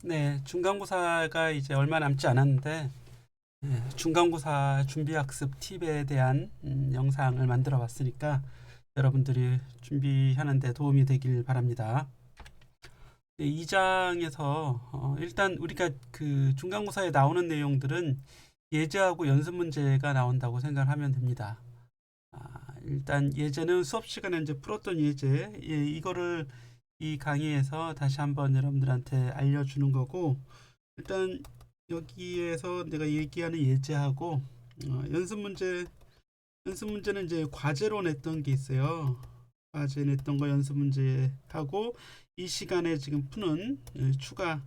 네, 중간고사가 이제 얼마 남지 않았는데 중간고사 준비학습 팁에 대한 영상을 만들어 봤으니까 여러분들이 준비하는 데 도움이 되길 바랍니다. 네, 2장에서 일단 우리가 그 중간고사에 나오는 내용들은 예제하고 연습 문제가 나온다고 생각하면 됩니다. 일단 예제는 수업 시간에 이제 풀었던 예제, 이거를 이 강의에서 다시 한번 여러분들한테 알려주는 거고, 일단 여기에서 내가 얘기하는 예제하고 연습 문제는 이제 과제로 냈던 게 있어요. 과제 냈던 거 연습 문제 하고 이 시간에 지금 푸는 추가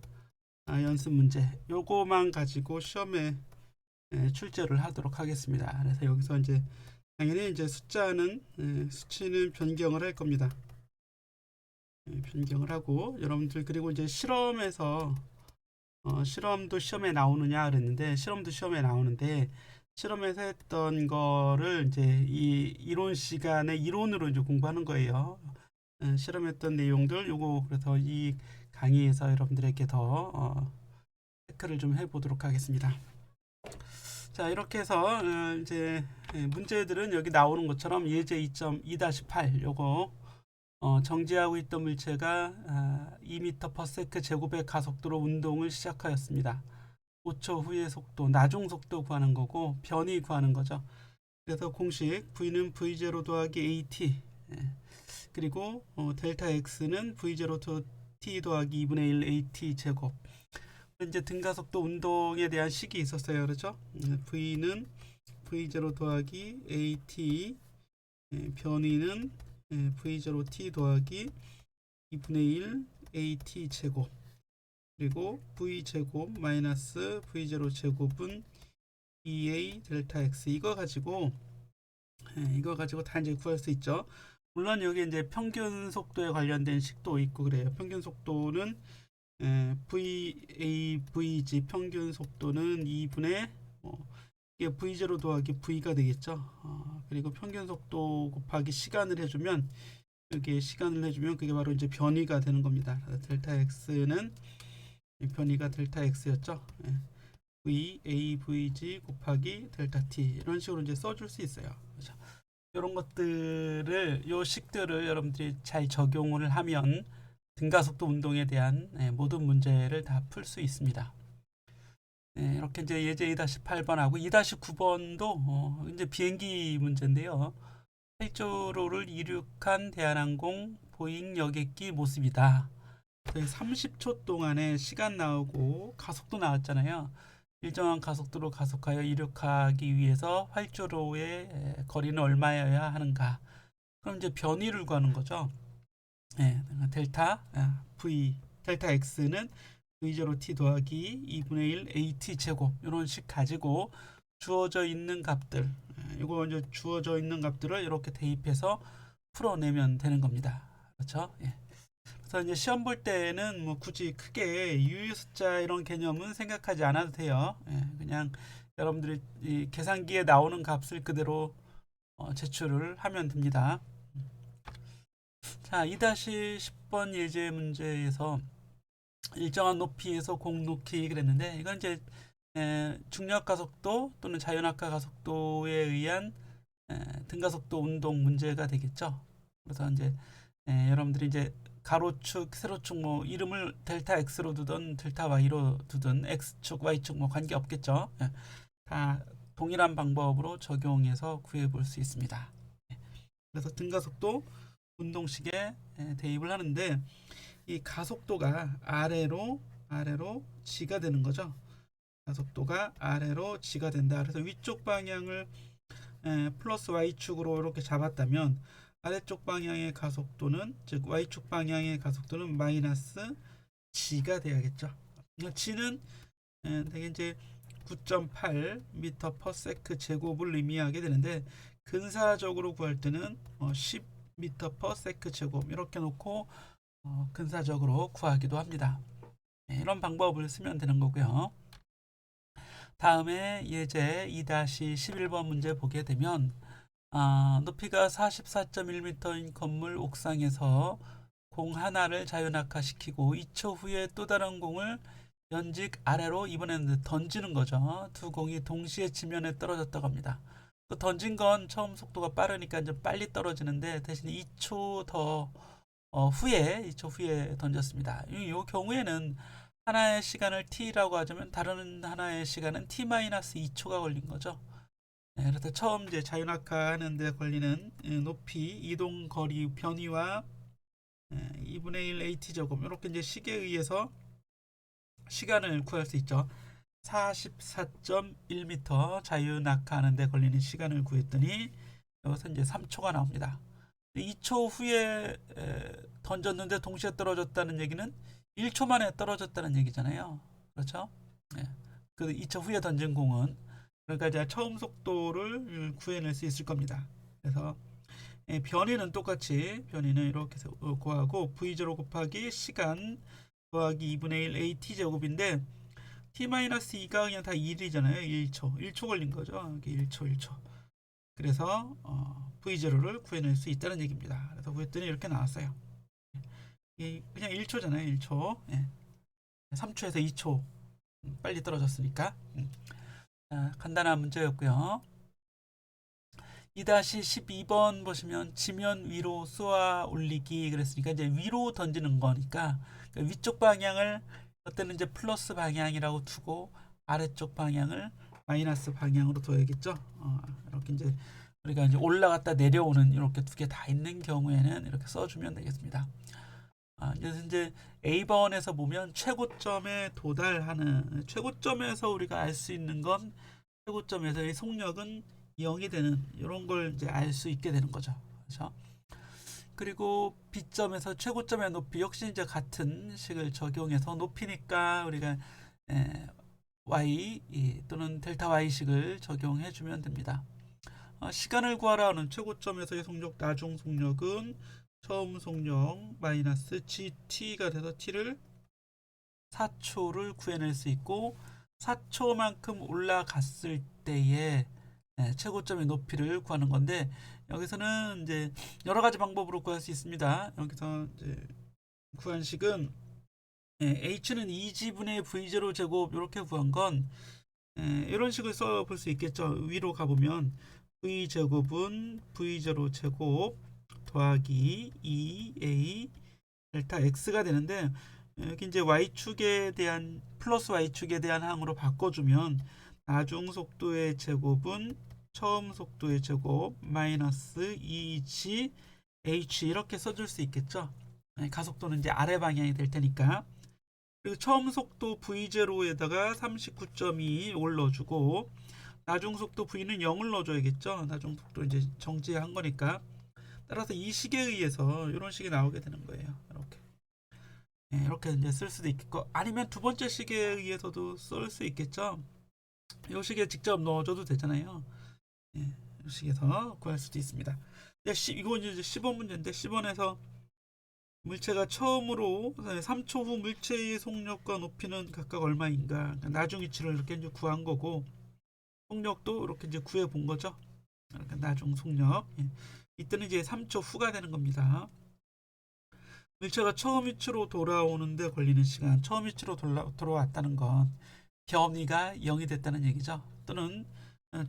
연습 문제 요거만 가지고 시험에 출제를 하도록 하겠습니다. 그래서 여기서 이제 당연히 이제 수치는 변경을 할 겁니다. 변경을 하고 여러분들 그리고 이제 실험도 시험에 나오느냐 그랬는데 실험도 시험에 나오는데 실험에서 했던 거를 이제 이 이론 시간에 이론으로 이제 공부하는 거예요. 실험했던 내용들 요거 그래서 이 강의에서 여러분들에게 더 체크를 좀 해보도록 하겠습니다. 자 이렇게 해서 이제 문제들은 여기 나오는 것처럼 예제 2.2-8 요거 정지하고 있던 물체가 2m/s 제곱의 가속도로 운동을 시작하였습니다. 5초 후의 속도, 나중 속도 구하는 거고 변이 구하는 거죠. 그래서 공식 V는 V0 더하기 AT 그리고 델타 X는 V0 T 더하기 2분의 1 AT 제곱. 이제 등가속도 운동에 대한 식이 있었어요. 그렇죠? V는 V0 더하기 AT 변이는 V0T 더하기 2분의 1 AT 제곱 그리고 V 제곱 마이너스 V0 제곱은 2A 델타 X 이거 가지고 다 이제 구할 수 있죠. 물론 여기 이제 평균 속도에 관련된 식도 있고 그래요. 평균 속도는 VAVG 평균 속도는 2분의 이게 V0 더하기 V가 되겠죠. 그리고 평균 속도 곱하기 시간을 해주면 그게 바로 이제 변이가 되는 겁니다. 델타 X는 변이가 델타 X였죠. VAVG 곱하기 델타 T 이런 식으로 이제 써줄 수 있어요. 그렇죠? 이런 것들을 요 식들을 여러분들이 잘 적용을 하면 등가속도 운동에 대한 모든 문제를 다 풀 수 있습니다. 이렇게 이제 예제 2-8번하고 2-9번도 이제 비행기 문제인데요. 활주로를 이륙한 대한항공 보잉 여객기 모습이다. 30초 동안에 시간 나오고 가속도 나왔잖아요. 일정한 가속도로 가속하여 이륙하기 위해서 활주로의 거리는 얼마여야 하는가? 그럼 이제 변이를 구하는 거죠. 델타 X는 V0T 더하기 2분의 1 AT 제곱 이런 식 가지고 주어져 있는 값들 이거 이제 주어져 있는 값들을 이렇게 대입해서 풀어내면 되는 겁니다. 그렇죠? 그래서 이제 시험 볼 때는 뭐 굳이 크게 유효 숫자 이런 개념은 생각하지 않아도 돼요. 그냥 여러분들이 이 계산기에 나오는 값을 그대로 제출을 하면 됩니다. 자, 2-10번 예제 문제에서 일정한 높이에서 공 놓기 그랬는데 이건 이제 중력 가속도 또는 자연학과 가속도에 의한 등가속도 운동 문제가 되겠죠. 그래서 이제 여러분들이 이제 가로축, 세로축 뭐 이름을 델타 X로 두든 델타 Y로 두든 X축, Y축 뭐 관계 없겠죠. 다 동일한 방법으로 적용해서 구해 볼 수 있습니다. 그래서 등가속도 운동식에 대입을 하는데 이 가속도가 아래로 G가 되는 거죠. 가속도가 아래로 G가 된다. 그래서 위쪽 방향을 플러스 Y축으로 이렇게 잡았다면 아래쪽 방향의 가속도는 즉 Y축 방향의 가속도는 마이너스 G가 돼야겠죠. G는 되게 이제 9.8m/s 제곱을 의미하게 되는데 근사적으로 구할 때는 10m/s 제곱 이렇게 놓고 근사적으로 구하기도 합니다. 이런 방법을 쓰면 되는 거고요. 다음에 예제 2-11번 문제 보게 되면 높이가 44.1m인 건물 옥상에서 공 하나를 자유낙하시키고 2초 후에 또 다른 공을 연직 아래로 이번에는 던지는 거죠. 두 공이 동시에 지면에 떨어졌다고 합니다. 그 던진 건 처음 속도가 빠르니까 좀 빨리 떨어지는데 대신 2초 더 후에 2초 후에 던졌습니다. 이 경우에는 하나의 시간을 t라고 하자면 다른 하나의 시간은 t-2초가 걸린 거죠. 네, 그래서 처음 이제 자유낙하 하는데 걸리는 높이, 이동 거리, 변이와 2분의 1 at 제곱 이렇게 이제 식에 의해서 시간을 구할 수 있죠. 44.1m 자유낙하하는 데 걸리는 시간을 구했더니 여기서 이제 3초가 나옵니다. 2초 후에 던졌는데 동시에 떨어졌다는 얘기는 1초 만에 떨어졌다는 얘기잖아요. 그렇죠? 네. 그 2초 후에 던진 공은 그러니까 이제 처음 속도를 구해낼 수 있을 겁니다. 그래서 변이는 똑같이 변이는 이렇게 해서 구하고 v0 곱하기 시간 더하기 2분의 1 at 제곱인데 t-2가 그냥 다 1이잖아요. 1초 걸린 거죠. 이게 1초. 그래서 v0를 구해낼 수 있다는 얘기입니다. 그래서 구했더니 이렇게 나왔어요. 그냥 1초잖아요. 1초. 3초에서 2초 빨리 떨어졌으니까. 간단한 문제였고요. 2-12번 보시면 지면 위로 쏘아 올리기 그랬으니까 이제 위로 던지는 거니까 위쪽 방향을 그때는 이제 플러스 방향이라고 두고 아래쪽 방향을 마이너스 방향으로 둬야겠죠. 이렇게 이제 우리가 이제 올라갔다 내려오는 이렇게 두 개 다 있는 경우에는 이렇게 써주면 되겠습니다. 그래서 이제 A번에서 보면 최고점에 도달하는 최고점에서 우리가 알 수 있는 건 최고점에서의 속력은 0이 되는 이런 걸 이제 알 수 있게 되는 거죠. 그렇죠? 그리고 B점에서 최고점의 높이 역시 이제 같은 식을 적용해서 높이니까 우리가 y 또는 델타 y식을 적용해 주면 됩니다. 시간을 구하라는 최고점에서의 속력 나중 속력은 처음 속력 마이너스 GT가 돼서 T를 4초를 구해낼 수 있고 4초만큼 올라갔을 때의 최고점의 높이를 구하는 건데 여기서는 이제 여러 가지 방법으로 구할 수 있습니다. 여기서 이제 구한 식은 h는 2g분의 v0 제곱 이렇게 구한 건 이런 식을 써볼 수 있겠죠. 위로 가보면 v 제곱은 v0 제곱 더하기 2a 델타 x가 되는데 여기 이제 y축에 대한 플러스 y축에 대한 항으로 바꿔주면 나중 속도의 제곱은 처음 속도의 제곱 마이너스 2g h 이렇게 써줄 수 있겠죠. 가속도는 이제 아래 방향이 될 테니까. 그리고 처음 속도 v0에다가 39.2 올려주고 나중 속도 v는 0을 넣어줘야겠죠. 나중 속도 이제 정지한 거니까. 따라서 이 식에 의해서 이런 식이 나오게 되는 거예요. 이렇게 이제 쓸 수도 있겠고 아니면 두 번째 식에 의해서도 쓸 수 있겠죠. 이 식에 직접 넣어줘도 되잖아요. 이 식에서 구할 수도 있습니다. 이거 이제 10번 문제인데 10번에서 물체가 처음으로 3초 후 물체의 속력과 높이는 각각 얼마인가 나중 위치를 이렇게 이제 구한 거고 속력도 이렇게 이제 구해 본 거죠. 이렇게 나중 속력 이때는 이제 3초 후가 되는 겁니다. 물체가 처음 위치로 돌아오는데 걸리는 시간 처음 위치로 돌아왔다는 건 범위가 0이 됐다는 얘기죠. 또는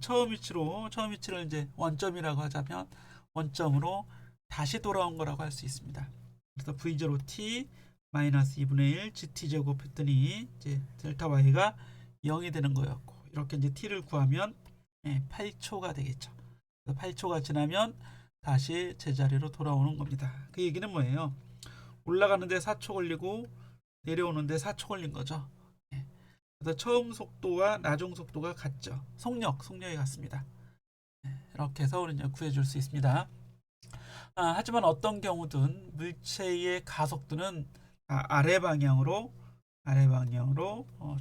처음 위치를 이제 원점이라고 하자면 원점으로 다시 돌아온 거라고 할 수 있습니다. 그래서 v0t 마이너스 2분의 1 gt 제곱 했더니 이제 델타 y가 0이 되는 거였고 이렇게 이제 t를 구하면 8초가 되겠죠. 8초가 지나면 다시 제자리로 돌아오는 겁니다. 그 얘기는 뭐예요? 올라가는데 4초 걸리고 내려오는데 4초 걸린 거죠. 그래서 처음 속도와 나중 속도가 같죠. 속력이 같습니다. 이렇게 해서 우리는 구해줄 수 있습니다. 하지만 어떤 경우든 물체의 가속도는 아래 방향으로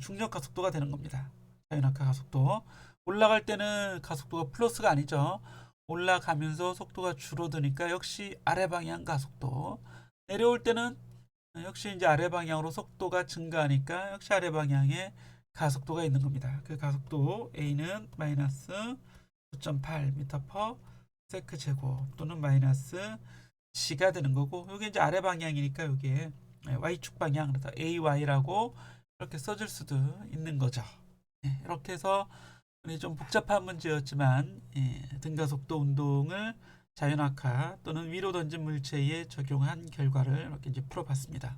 중력 가속도가 되는 겁니다. 자연낙하 가속도. 올라갈 때는 가속도가 플러스가 아니죠. 올라가면서 속도가 줄어드니까 역시 아래 방향 가속도. 내려올 때는 역시 이제 아래 방향으로 속도가 증가하니까 역시 아래 방향에 가속도가 있는 겁니다. 그 가속도 A는 마이너스 9.8m/s 제곱 또는 마이너스 g가 되는 거고 여기 이제 아래 방향이니까 여기에 y축 방향 그래서 AY라고 이렇게 써줄 수도 있는 거죠. 이렇게 해서 좀 복잡한 문제였지만 등가속도 운동을 자연학화 또는 위로 던진 물체에 적용한 결과를 이렇게 이제 풀어봤습니다.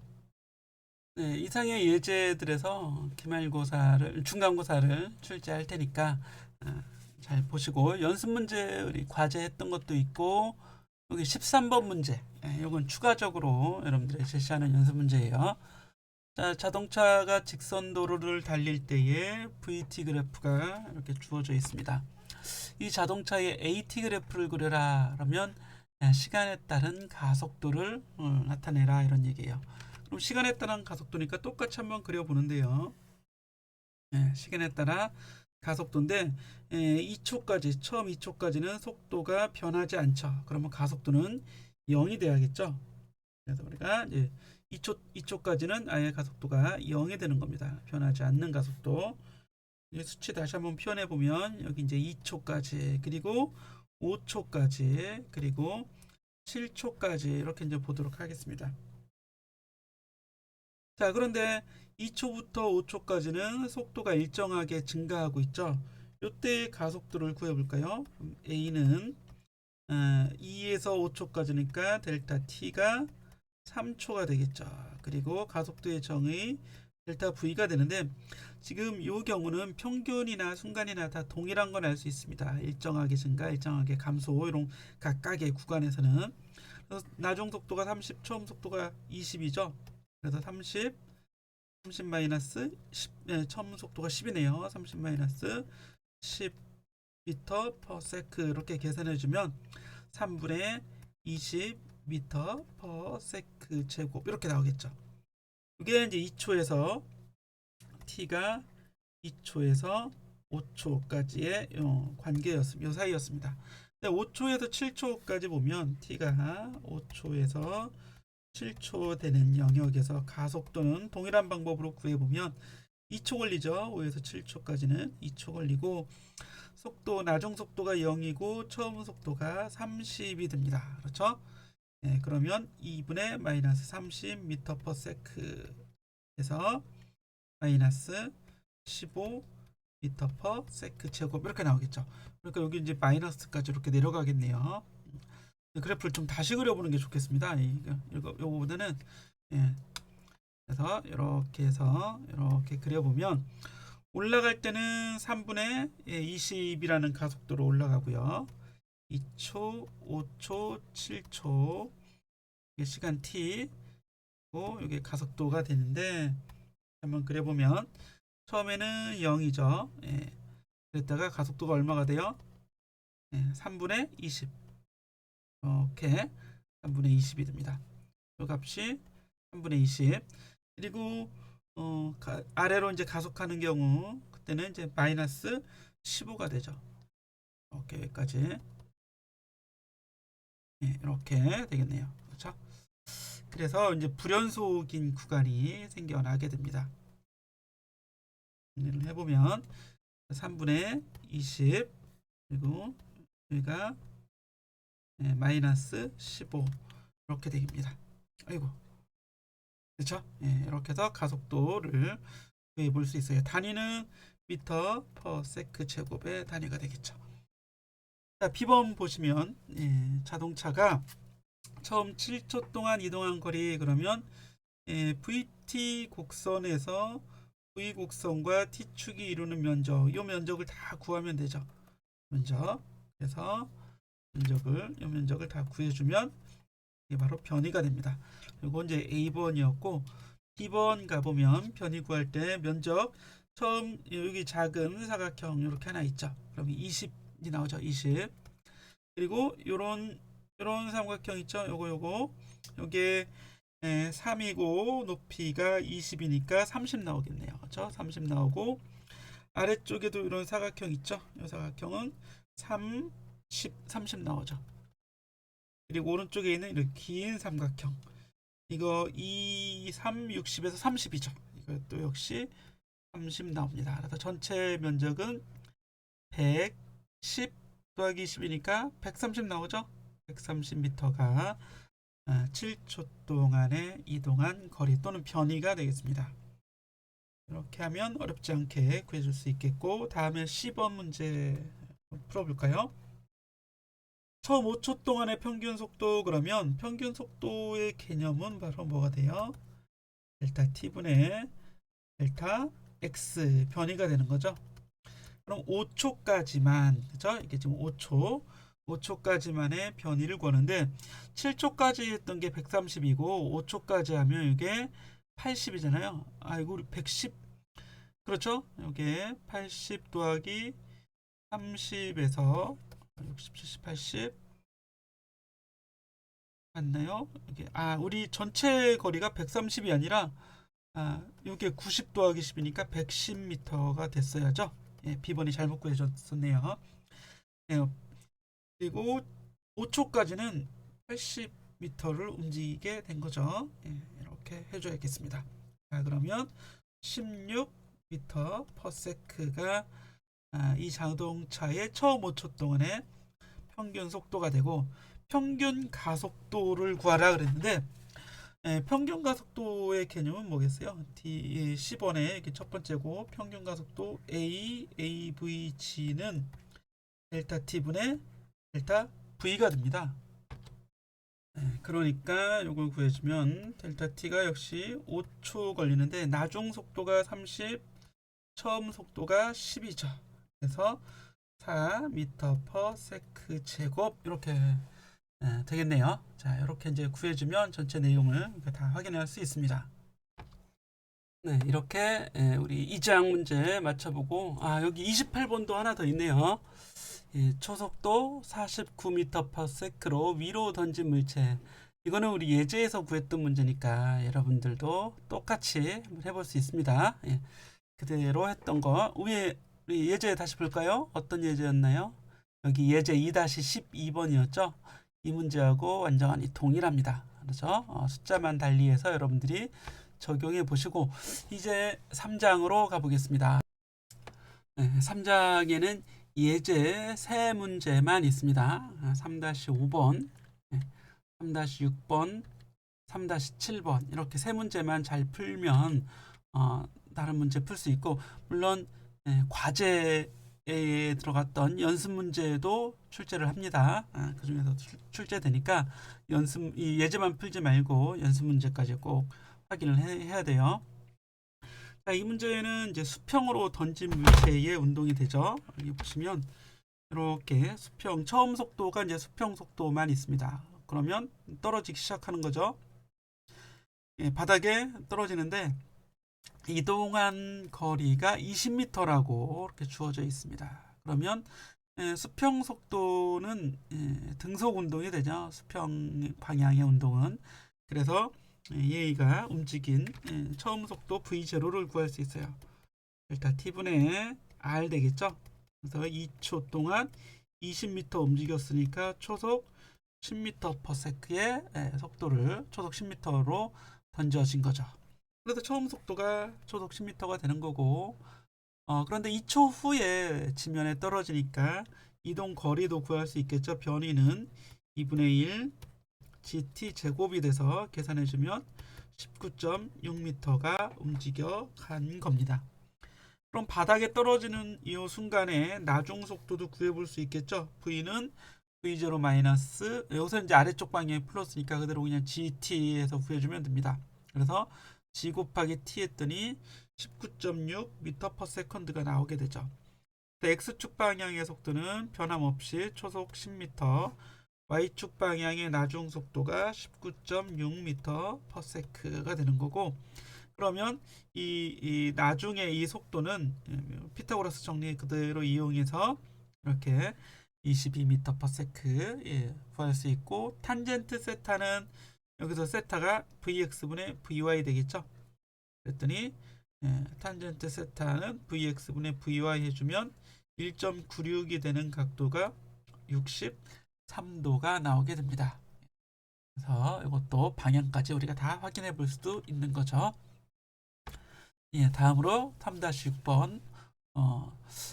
네, 이상의 예제들에서 기말고사를 중간고사를 출제할 테니까 잘 보시고 연습 문제 우리 과제했던 것도 있고 여기 13번 문제 이건 추가적으로 여러분들이 제시하는 연습 문제예요. 자, 자동차가 직선 도로를 달릴 때에 VT 그래프가 이렇게 주어져 있습니다. 이 자동차의 AT 그래프를 그려라 그러면 시간에 따른 가속도를 나타내라 이런 얘기예요. 그럼 시간에 따른 가속도니까 똑같이 한번 그려보는데요. 시간에 따라 가속도인데 2초까지 처음 2초까지는 속도가 변하지 않죠. 그러면 가속도는 0이 돼야겠죠. 그래서 우리가 이제 2초까지는 아예 가속도가 0이 되는 겁니다. 변하지 않는 가속도. 수치 다시 한번 표현해 보면 여기 이제 2초까지 그리고 5초까지 그리고 7초까지 이렇게 이제 보도록 하겠습니다. 자, 그런데 2초부터 5초까지는 속도가 일정하게 증가하고 있죠. 이때 가속도를 구해볼까요? A는 2에서 5초까지니까 델타 T가 3초가 되겠죠. 그리고 가속도의 정의 델타 V가 되는데 지금 이 경우는 평균이나 순간이나 다 동일한 건 알 수 있습니다. 일정하게 증가, 일정하게 감소 이런 각각의 구간에서는 그래서 나중 속도가 30, 처음 속도가 20이죠. 그래서 30 마이너스 10, 처음 속도가 10이네요. 30 마이너스 10 미터 퍼 세크 이렇게 계산해 주면 3분의 20 미터 퍼 세크 제곱 이렇게 나오겠죠. 이게 이제 2초에서 t가 2초에서 5초까지의 관계였습니다. 요 사이였습니다. 5초에서 7초까지 보면 t가 5초에서 7초 되는 영역에서 가속도는 동일한 방법으로 구해보면 2초 걸리죠. 5에서 7초까지는 2초 걸리고 속도 나중 속도가 0이고 처음 속도가 30이 됩니다. 그렇죠? 그러면 2분의 마이너스 30 미터 퍼 세크에서 마이너스 15 미터 퍼 세크 제곱 이렇게 나오겠죠. 그러니까 여기 이제 마이너스까지 이렇게 내려가겠네요. 그래프를 좀 다시 그려보는 게 좋겠습니다. 이거보다는 그래서 이렇게 해서 이렇게 그려보면 올라갈 때는 3분의 20이라는 가속도로 올라가고요. 2초, 5초, 7초 시간 t 고 이게 가속도가 되는데 한번 그려보면 처음에는 0이죠. 그랬다가 가속도가 얼마가 돼요? 3분의 20 이렇게 3분의 20이 됩니다. 이 값이 3분의 20 그리고 아래로 이제 가속하는 경우 그때는 이제 마이너스 15가 되죠. 이렇게 여기까지 이렇게 되겠네요. 그렇죠? 그래서 이제 불연속인 구간이 생겨나게 됩니다. 정리를 해보면 3분의 20 그리고 여기가 마이너스 15 이렇게 됩니다. 아이고 그렇죠? 이렇게 해서 가속도를 구해 볼 수 있어요. 단위는 미터 퍼 세크 제곱의 단위가 되겠죠. 자, B번 보시면 자동차가 처음 7초 동안 이동한 거리 그러면 VT 곡선에서 V 곡선과 T축이 이루는 면적 이 면적을 다 구하면 되죠. 면적 그래서 이 면적을 다 구해주면 이게 바로 변이가 됩니다. 이건 이제 A번이었고 B번 가보면 변이 구할 때 면적 처음 여기 작은 사각형 이렇게 하나 있죠. 그럼 20이 나오죠. 20 그리고 요런 삼각형 있죠. 요거 요게 3이고 높이가 20이니까 30 나오겠네요. 그렇죠? 30 나오고 아래쪽에도 이런 사각형 있죠. 이 사각형은 30 나오죠. 그리고 오른쪽에 있는 이렇게 긴 삼각형 이거 2, 3, 60에서 30이죠. 이것도 역시 30 나옵니다. 그래서 전체 면적은 110 더하기 20이니까 130 나오죠. 130m가 7초 동안에 이동한 거리 또는 변이가 되겠습니다. 이렇게 하면 어렵지 않게 구해줄 수 있겠고, 다음에 10번 문제 풀어볼까요? 처음 5초 동안의 평균 속도, 그러면 평균 속도의 개념은 바로 뭐가 돼요? 델타 t분의 델타 x 변이가 되는 거죠. 그럼 5초까지만, 그죠? 이게 지금 5초까지만의 변이를 구하는데 7초까지 했던 게 130이고 5초까지 하면 이게 80이잖아요. 아이고 우리 110, 그렇죠? 이게 80 더하기 30에서 60, 70, 80 맞나요? 이게 우리 전체 거리가 130이 아니라 이게 90 더하기 10이니까 110m가 됐어야죠. 예, B번이 잘못 구해졌었네요. 예, 그리고 5초까지는 80m를 움직이게 된 거죠. 예, 이렇게 해줘야겠습니다. 자, 그러면 16m per sec가 이 자동차의 처음 5초 동안의 평균 속도가 되고, 평균 가속도를 구하라 그랬는데 평균 가속도의 개념은 뭐겠어요? D 10번의 이렇게 첫 번째고, 평균 가속도 AVG는 델타 T분의 델타 V가 됩니다. 그러니까 이걸 구해주면 델타 T가 역시 5초 걸리는데 나중 속도가 30, 처음 속도가 10이죠. 그래서 4m per sec 제곱 이렇게 되겠네요. 자, 이렇게 이제 구해주면 전체 내용을 다 확인할 수 있습니다. 네, 이렇게 우리 2장 문제 맞춰보고, 여기 28번도 하나 더 있네요. 초속도 49m/s로 위로 던진 물체. 이거는 우리 예제에서 구했던 문제니까 여러분들도 똑같이 한번 해볼 수 있습니다. 그대로 했던 거 위에 우리 예제 다시 볼까요? 어떤 예제였나요? 여기 예제 2-12번이었죠. 이 문제하고 완전히 동일합니다. 그렇죠? 숫자만 달리해서 여러분들이 적용해 보시고, 이제 3장으로 가보겠습니다. 3장에는 예제 3문제만 있습니다. 3-5번, 3-6번, 3-7번 이렇게 3문제만 잘 풀면 다른 문제 풀 수 있고, 물론 과제에 들어갔던 연습 문제도 출제를 합니다. 그 중에서 출제되니까 이 예제만 풀지 말고 연습 문제까지 꼭 확인을 해야 돼요. 자, 이 문제는 이제 수평으로 던진 물체의 운동이 되죠. 여기 보시면 이렇게 수평, 처음 속도가 이제 수평 속도만 있습니다. 그러면 떨어지기 시작하는 거죠. 바닥에 떨어지는데 이동한 거리가 20m라고 이렇게 주어져 있습니다. 그러면 수평 속도는 등속 운동이 되죠. 수평 방향의 운동은. 그래서 얘가 움직인 처음 속도 V0를 구할 수 있어요. 델타 T분의 R 되겠죠. 그래서 2초 동안 20m 움직였으니까 초속 10m/s의 속도를 초속 10m로 던져진 거죠. 그래서 처음 속도가 초속 10m가 되는 거고, 그런데 2초 후에 지면에 떨어지니까 이동 거리도 구할 수 있겠죠. 변이는 2분의 1 gt 제곱이 돼서 계산해주면 19.6m가 움직여 간 겁니다. 그럼 바닥에 떨어지는 이 순간에 나중 속도도 구해볼 수 있겠죠. V는 V0 마이너스, 여기서 이제 아래쪽 방향에 플러스니까 그대로 그냥 GT에서 구해주면 됩니다. 그래서 G 곱하기 T 했더니 19.6m/s가 나오게 되죠. X축 방향의 속도는 변함없이 초속 10m, Y축 방향의 나중 속도가 19.6m/s가 되는 거고, 그러면 이 나중에 이 속도는 피타고라스 정리 그대로 이용해서 이렇게 22m/s 구할 수 있고, 탄젠트 세타는 여기서 세타가 Vx분의 Vy 되겠죠. 그랬더니 탄젠트 세타는 Vx분의 Vy 해주면 1.96이 되는 각도가 63도가 나오게 됩니다. 그래서 이것도 방향까지 우리가 다 확인해 볼 수도 있는 거죠. 다음으로 3-6번,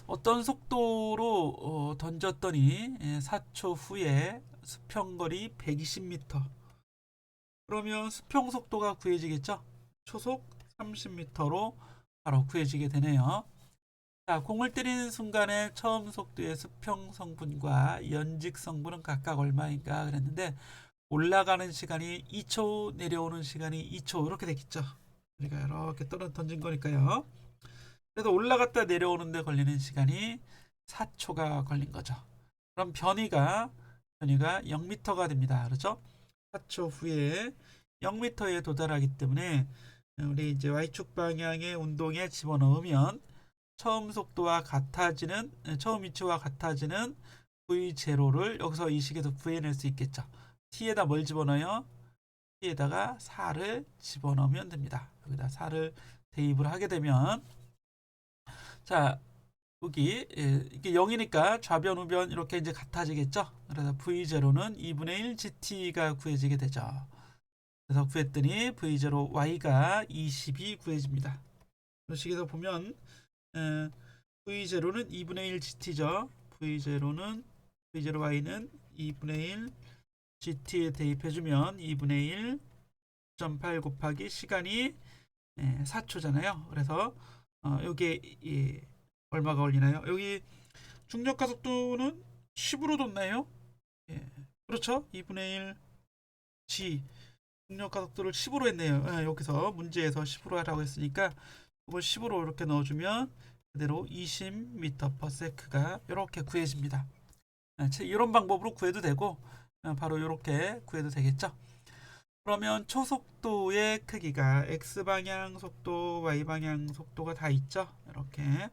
어떤 속도로 던졌더니 4초 후에 수평거리 120m. 그러면 수평 속도가 구해지겠죠. 초속 30m로 바로 구해지게 되네요. 자, 공을 때리는 순간에 처음 속도의 수평 성분과 연직 성분은 각각 얼마인가 그랬는데 올라가는 시간이 2초, 내려오는 시간이 2초 이렇게 되겠죠. 우리가 이렇게 던진 거니까요. 그래서 올라갔다 내려오는데 걸리는 시간이 4초가 걸린 거죠. 그럼 변이가 0m가 됩니다. 그렇죠? 4초 후에 0m에 도달하기 때문에 우리 이제 y축 방향의 운동에 집어넣으면 처음 속도와 같아지는 처음 위치와 같아지는 v0를 여기서 이 식에서 구해낼 수 있겠죠. t에다 뭘 집어넣어요? t에다가 4를 집어넣으면 됩니다. 여기다 4를 대입을 하게 되면 자 여기 이게 0이니까 좌변 우변 이렇게 이제 같아지겠죠. 그래서 v0는 2분의 1 gt가 구해지게 되죠. 그래서 구했더니 v0 y가 22 구해집니다. 이런 식에서 보면 v0는 2분의 1 gt죠. v0 y는 2분의 1 gt에 대입해주면 2분의 1.8 곱하기 시간이 4초잖아요. 그래서 여기에 얼마가 걸리나요? 여기 중력가속도는 10으로 뒀나요? 그렇죠? 2분의 1 g 중력가속도를 10으로 했네요. 여기서 문제에서 10으로 하라고 했으니까 이걸 10으로 이렇게 넣어주면 그대로 20m/s가 이렇게 구해집니다. 이런 방법으로 구해도 되고 바로 이렇게 구해도 되겠죠. 그러면 초속도의 크기가 x방향 속도, y방향 속도가 다 있죠. 이렇게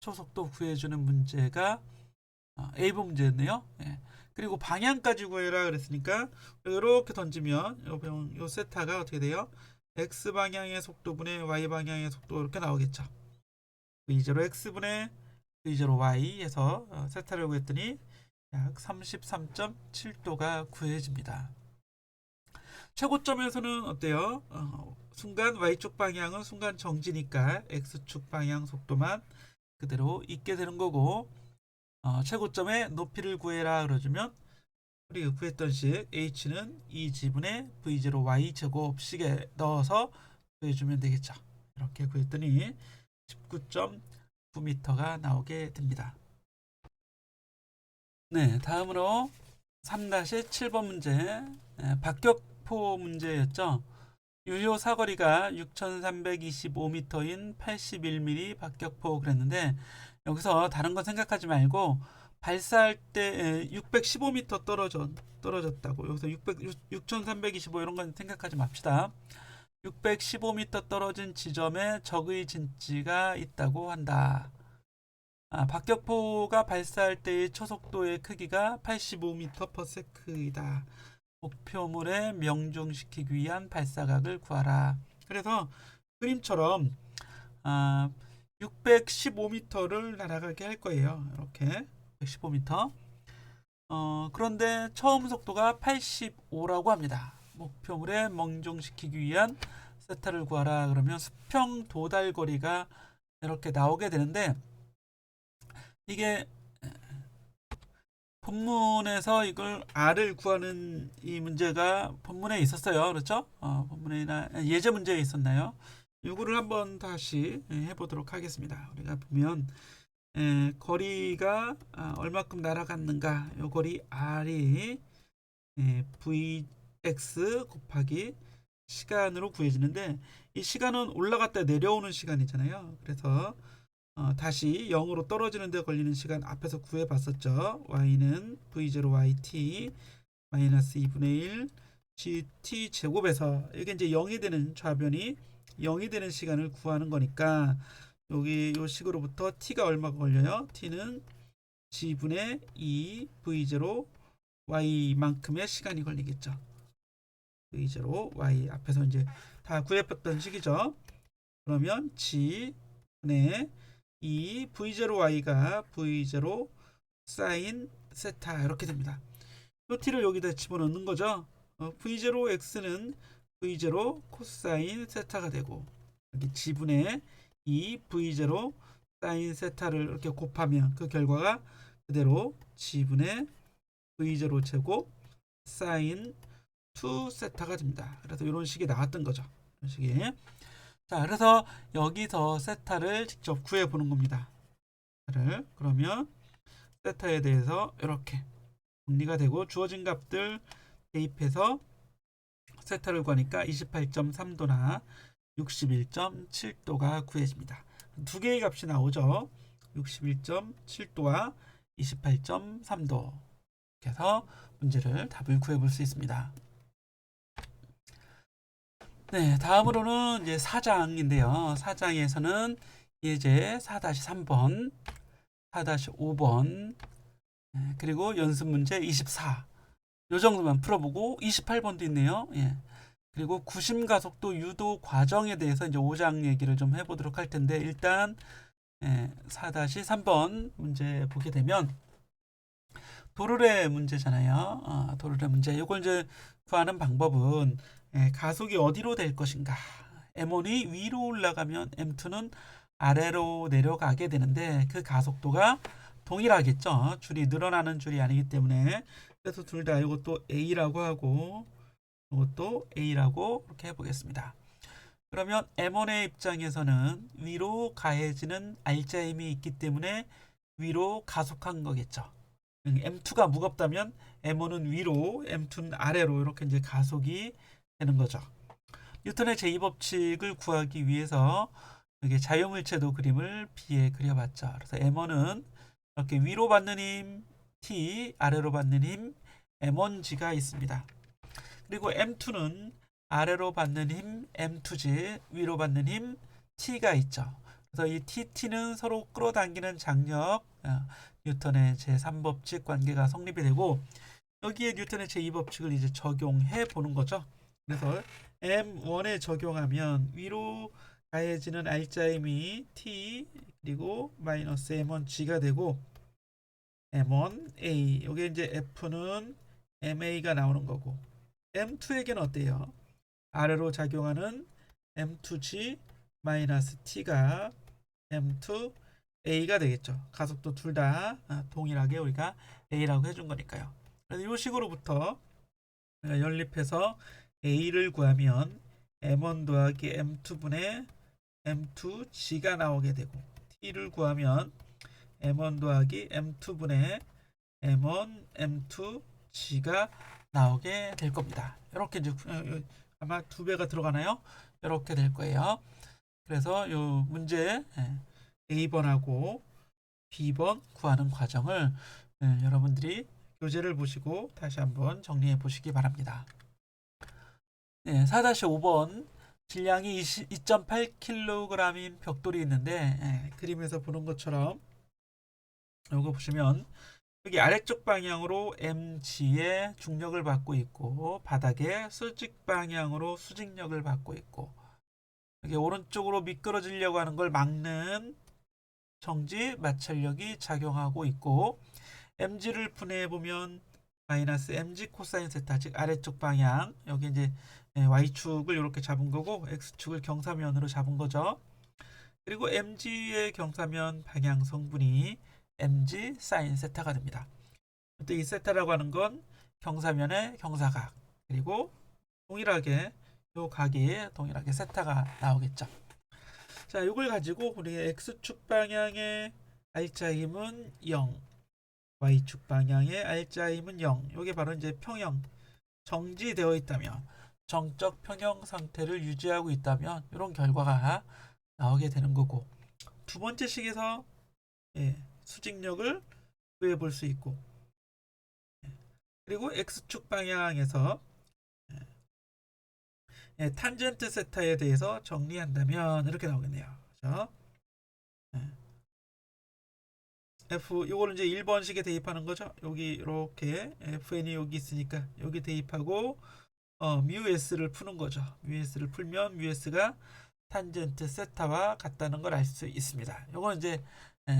초속도 구해주는 문제가 A번 문제였네요. 그리고 방향까지 구해라 그랬으니까 이렇게 던지면 요 세타가 어떻게 돼요? x방향의 속도분의 y방향의 속도 이렇게 나오겠죠. v0x분의 v0y 해서 세타를 구했더니 약 33.7도가 구해집니다. 최고점에서는 어때요? 순간 y축 방향은 순간 정지니까 x축 방향 속도만 그대로 있게 되는 거고 최고점의 높이를 구해라 그러주면 우리가 구했던 식 h는 2지분의 v0y 제곱식에 넣어서 구해주면 되겠죠. 이렇게 구했더니 19.9m가 나오게 됩니다. 네, 다음으로 3-7번 문제 박격포 문제였죠. 유효 사거리가 6325m인 81mm 박격포 그랬는데 여기서 다른 거 생각하지 말고 발사할 때 615m 떨어졌다고 여기서 6325 이런 건 생각하지 맙시다. 615m 떨어진 지점에 적의 진지가 있다고 한다. 박격포가 발사할 때의 초속도의 크기가 85m/s이다. 목표물에 명중시키기 위한 발사각을 구하라. 그래서 그림처럼 615m를 날아가게 할 거예요. 이렇게 115m. 그런데 처음 속도가 85라고 합니다. 목표물에 명중시키기 위한 세타를 구하라. 그러면 수평 도달 거리가 이렇게 나오게 되는데 이게 본문에서 이걸 R을 구하는 이 문제가 본문에 있었어요. 그렇죠? 본문이나 예제 문제에 있었나요? 이거를 한번 다시 해보도록 하겠습니다. 우리가 보면 거리가 얼마큼 날아갔는가 이 거리 R이 Vx 곱하기 시간으로 구해지는데 이 시간은 올라갔다 내려오는 시간이잖아요. 그래서 다시 0으로 떨어지는 데 걸리는 시간 앞에서 구해봤었죠. y는 v0yt 마이너스 2분의 1 gt 제곱에서 이게 이제 0이 되는 좌변이 0이 되는 시간을 구하는 거니까 여기 요 식으로부터 t가 얼마가 걸려요? t는 g분의 2 v0 y만큼의 시간이 걸리겠죠. v0 y 앞에서 이제 다 구해봤던 식이죠. 그러면 g분의 이 v0y가 v0 사인 세타 이렇게 됩니다. 이 t를 여기다 집어넣는 거죠. v0x는 v0 코사인 세타가 되고 여기 g분의 이 v0 사인 세타를 이렇게 곱하면 그 결과가 그대로 g분의 v0 제곱 사인 2 세타가 됩니다. 그래서 이런 식이 나왔던 거죠. 이런 식이. 자, 그래서 여기서 세타를 직접 구해 보는 겁니다. 그러면 세타에 대해서 이렇게 정리가 되고 주어진 값들 대입해서 세타를 구하니까 28.3도나 61.7도가 구해집니다. 두 개의 값이 나오죠. 61.7도와 28.3도. 이렇게 해서 문제를 답을 구해 볼 수 있습니다. 네, 다음으로는 이제 4장인데요. 4장에서는 예제 4-3번, 4-5번, 그리고 연습 문제 24. 요 정도만 풀어보고 28번도 있네요. 예. 그리고 구심가속도 유도 과정에 대해서 이제 5장 얘기를 좀 해보도록 할 텐데 일단 4-3번 문제 보게 되면 도르래 문제잖아요. 도르래 문제. 이걸 이제 구하는 방법은 가속이 어디로 될 것인가. M1이 위로 올라가면 M2는 아래로 내려가게 되는데 그 가속도가 동일하겠죠. 줄이 늘어나는 줄이 아니기 때문에 그래서 둘 다 이것도 A라고 하고 이것도 A라고 이렇게 해보겠습니다. 그러면 M1의 입장에서는 위로 가해지는 알짜임이 있기 때문에 위로 가속한 거겠죠. M2가 무겁다면 M1은 위로, M2는 아래로 이렇게 이제 가속이 되는 거죠. 뉴턴의 제2법칙을 구하기 위해서 여기 자유물체도 그림을 B에 그려봤죠. 그래서 M1은 이렇게 위로 받는 힘 T, 아래로 받는 힘 M1G가 있습니다. 그리고 M2는 아래로 받는 힘 M2G, 위로 받는 힘 T가 있죠. 그래서 이 TT는 서로 끌어당기는 장력, 뉴턴의 제3법칙 관계가 성립이 되고 여기에 뉴턴의 제2법칙을 이제 적용해 보는 거죠. 그래서 M1에 적용하면 위로 가해지는 알짜임이 T 그리고 마이너스 M1G가 되고 M1A 여기 이제 F는 MA가 나오는 거고 M2에게는 어때요? 아래로 작용하는 M2G 마이너스 T가 M2A가 되겠죠. 가속도 둘 다 동일하게 우리가 A라고 해준 거니까요. 그래서 이 식으로부터 연립해서 A를 구하면 M1 더하기 M2분의 M2G가 나오게 되고 T를 구하면 M1 더하기 M2분의 M1, M2G가 나오게 될 겁니다. 이렇게 이제 아마 2배가 들어가나요? 이렇게 될 거예요. 그래서 이 문제 A번하고 B번 구하는 과정을 여러분들이 교재를 보시고 다시 한번 정리해 보시기 바랍니다. 4-5번 질량이 2.8kg인 벽돌이 있는데 그림에서 보는 것처럼 이거 보시면 여기 아래쪽 방향으로 mg의 중력을 받고 있고 바닥에 수직 방향으로 수직력을 받고 있고 여기 오른쪽으로 미끄러지려고 하는 걸 막는 정지 마찰력이 작용하고 있고 mg를 분해해 보면 마이너스 mg 코사인 세타 즉 아래쪽 방향 여기 이제 y축을 이렇게 잡은 거고 x축을 경사면으로 잡은 거죠. 그리고 mg의 경사면 방향 성분이 mg 사인 세타가 됩니다. 이 세타라고 하는 건 경사면의 경사각 그리고 동일하게 요 각이 동일하게 세타가 나오겠죠. 자, 이걸 가지고 우리 x축 방향의 알짜 힘은 0, y축 방향의 알짜 힘은 0. 이게 바로 이제 평형 정지되어 있다면 정적 평형 상태를 유지하고 있다면 이런 결과가 나오게 되는 거고 두 번째 식에서 수직력을 구해 볼 수 있고 그리고 x축 방향에서 탄젠트 세타에 대해서 정리한다면 이렇게 나오겠네요. 그렇죠? F 요거는 이제 1번식에 대입하는 거죠. 여기 이렇게 FN이 여기 있으니까 여기 대입하고 뮤 S를 푸는 거죠. 뮤 S를 풀면 뮤 S가 탄젠트 세타와 같다는 걸 알 수 있습니다. 요거는 이제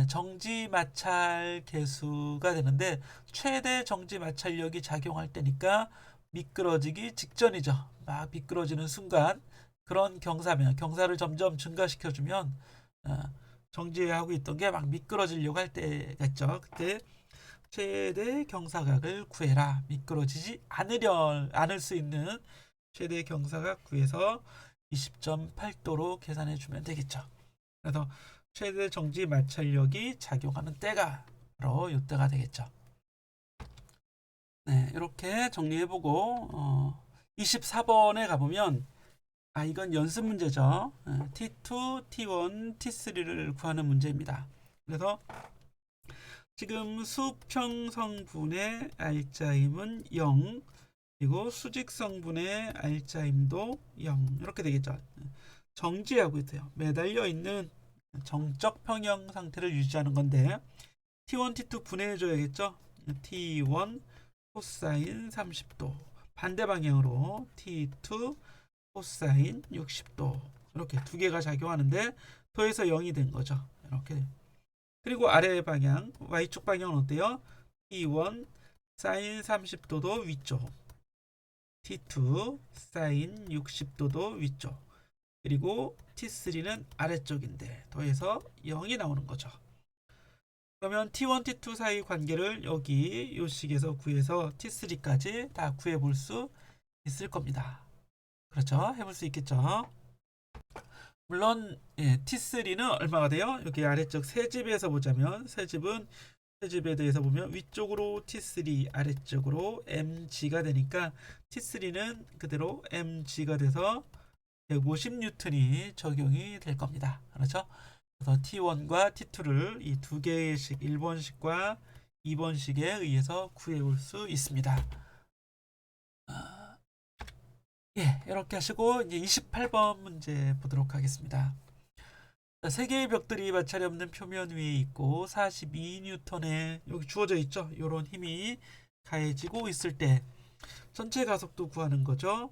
정지 마찰 계수가 되는데 최대 정지 마찰력이 작용할 때니까 미끄러지기 직전이죠. 막 미끄러지는 순간 그런 경사를 점점 증가시켜주면 정지하고 있던 게 막 미끄러지려고 할 때겠죠. 그때 최대 경사각을 구해라. 미끄러지지 않을 수 있는 최대 경사각 구해서 20.8도로 계산해 주면 되겠죠. 그래서 최대 정지 마찰력이 작용하는 때가 바로 이때가 되겠죠. 네, 이렇게 정리해보고 24번에 가보면 이건 연습 문제죠. T2, T1, T3를 구하는 문제입니다. 그래서 지금 수평성분의 알짜임은 0, 그리고 수직성분의 알짜임도 0 이렇게 되겠죠. 정지하고 있어요. 매달려 있는 정적 평형 상태를 유지하는 건데 T1, T2 분해해 줘야겠죠. T1 코사인 30도 반대 방향으로 T2 코사인 60도 이렇게 두 개가 작용하는데 더해서 0이 된 거죠. 이렇게. 그리고 아래 방향 Y축 방향은 어때요? T1 사인 30도도 위쪽, T2 사인 60도도 위쪽, 그리고 T3는 아래쪽인데 더해서 0이 나오는 거죠. 그러면 T1, T2 사이 관계를 여기 이 식에서 구해서 T3까지 다 구해볼 수 있을 겁니다. 그렇죠? 해볼 수 있겠죠? 물론 T3는 얼마가 돼요? 여기 아래쪽 세집에서 보자면 세집에 대해서 보면 위쪽으로 T3 아래쪽으로 mg가 되니까 T3는 그대로 mg가 돼서 150N이 적용이 될 겁니다. 그렇죠? 그래서 T1과 T2를 이 두 개의 식 1번식과 2번식에 의해서 구해볼 수 있습니다. 이렇게 하시고 이제 28번 문제 보도록 하겠습니다. 세 개의 벽들이 마찰이 없는 표면 위에 있고 42N의 여기 주어져 있죠. 이런 힘이 가해지고 있을 때 전체 가속도 구하는 거죠.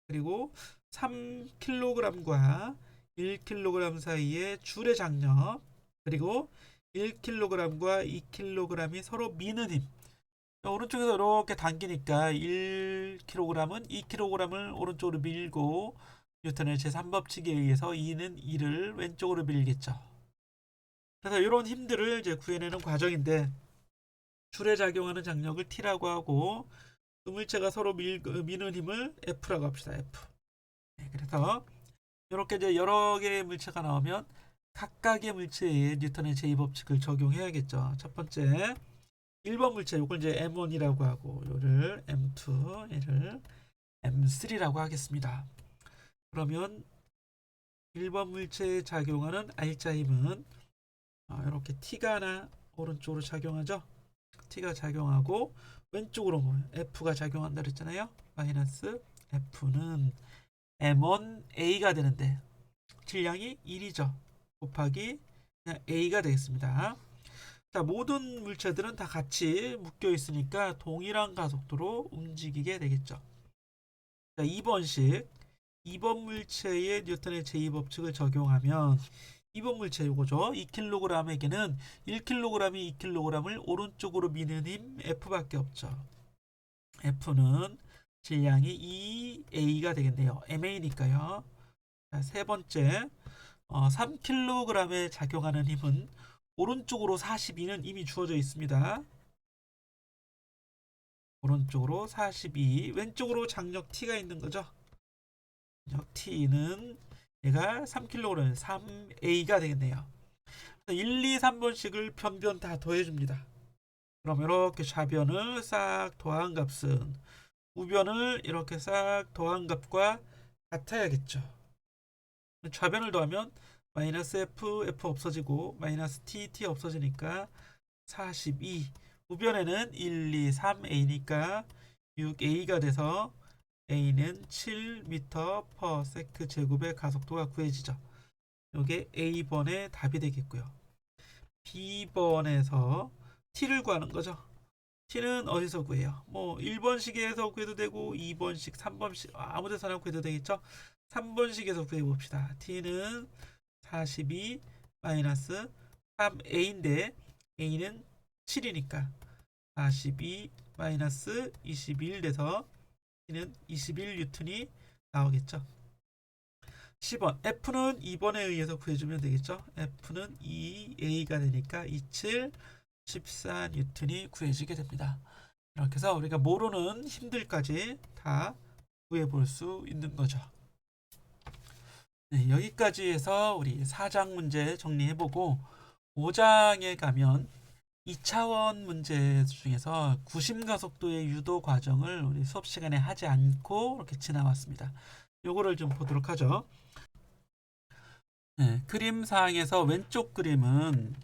그리고 3kg과 1kg 사이의 줄의 장력, 그리고 1kg과 2kg이 서로 미는 힘. 오른쪽에서 이렇게 당기니까 1kg은 2kg을 오른쪽으로 밀고 뉴턴의 제3법칙에 의해서 2는 2를 왼쪽으로 밀겠죠. 그래서 이런 힘들을 이제 구해내는 과정인데 줄에 작용하는 장력을 T라고 하고 두 물체가 서로 미는 힘을 F라고 합시다. F. 그래서 이렇게 이제 여러 개의 물체가 나오면 각각의 물체에 뉴턴의 제2법칙을 적용해야겠죠. 첫 번째 1번 물체 이걸 이제 M1이라고 하고 이를 M2, 얘를 M3라고 하겠습니다. 그러면 1번 물체에 작용하는 알짜 힘은 이렇게 T가 하나 오른쪽으로 작용하죠. T가 작용하고 왼쪽으로 F가 작용한다 그랬잖아요. 마이너스 F는 M1A가 되는데 질량이 1이죠. 곱하기 그냥 A가 되겠습니다. 자, 모든 물체들은 다 같이 묶여 있으니까 동일한 가속도로 움직이게 되겠죠. 자, 2번 물체에 뉴턴의 제2법칙을 적용하면 2번 물체 이거죠. 2kg에게는 1kg이 2kg을 오른쪽으로 미는 힘 F밖에 없죠. F는 질량이 2A가 되겠네요. MA니까요. 자, 세 번째 3kg에 작용하는 힘은 오른쪽으로 42는 이미 주어져 있습니다. 오른쪽으로 42, 왼쪽으로 장력 T가 있는 거죠. 장력 T는 얘가 3kg, 3A가 되겠네요. 1, 2, 3번씩을 변변 다 더해줍니다. 그럼 이렇게 좌변을 싹 더한 값은 우변을 이렇게 싹 더한 값과 같아야겠죠. 좌변을 더하면 마이너스 F 없어지고 마이너스 T 없어지니까 42. 우변에는 1, 2, 3A니까 6A가 돼서 A는 7m/s 제곱의 가속도가 구해지죠. 이게 A번의 답이 되겠고요. B번에서 T를 구하는 거죠. T는 어디서 구해요? 뭐 1번식에서 구해도 되고 2번식, 3번식 아무 데서나 구해도 되겠죠. 3번식에서 구해봅시다. T는 42 마이너스 3A인데 A는 7이니까 42 마이너스 21 돼서 T는 21N이 나오겠죠. 10번 F는 2번에 의해서 구해주면 되겠죠. F는 2A가 되니까 27 14N이 구해지게 됩니다. 이렇게 해서 우리가 모르는 힘들까지 다 구해볼 수 있는 거죠. 네, 여기까지 해서 우리 4장 문제 정리해보고 5장에 가면 2차원 문제 중에서 구심가속도의 유도 과정을 우리 수업 시간에 하지 않고 이렇게 지나왔습니다. 요거를 좀 보도록 하죠. 네, 그림상에서 왼쪽 그림은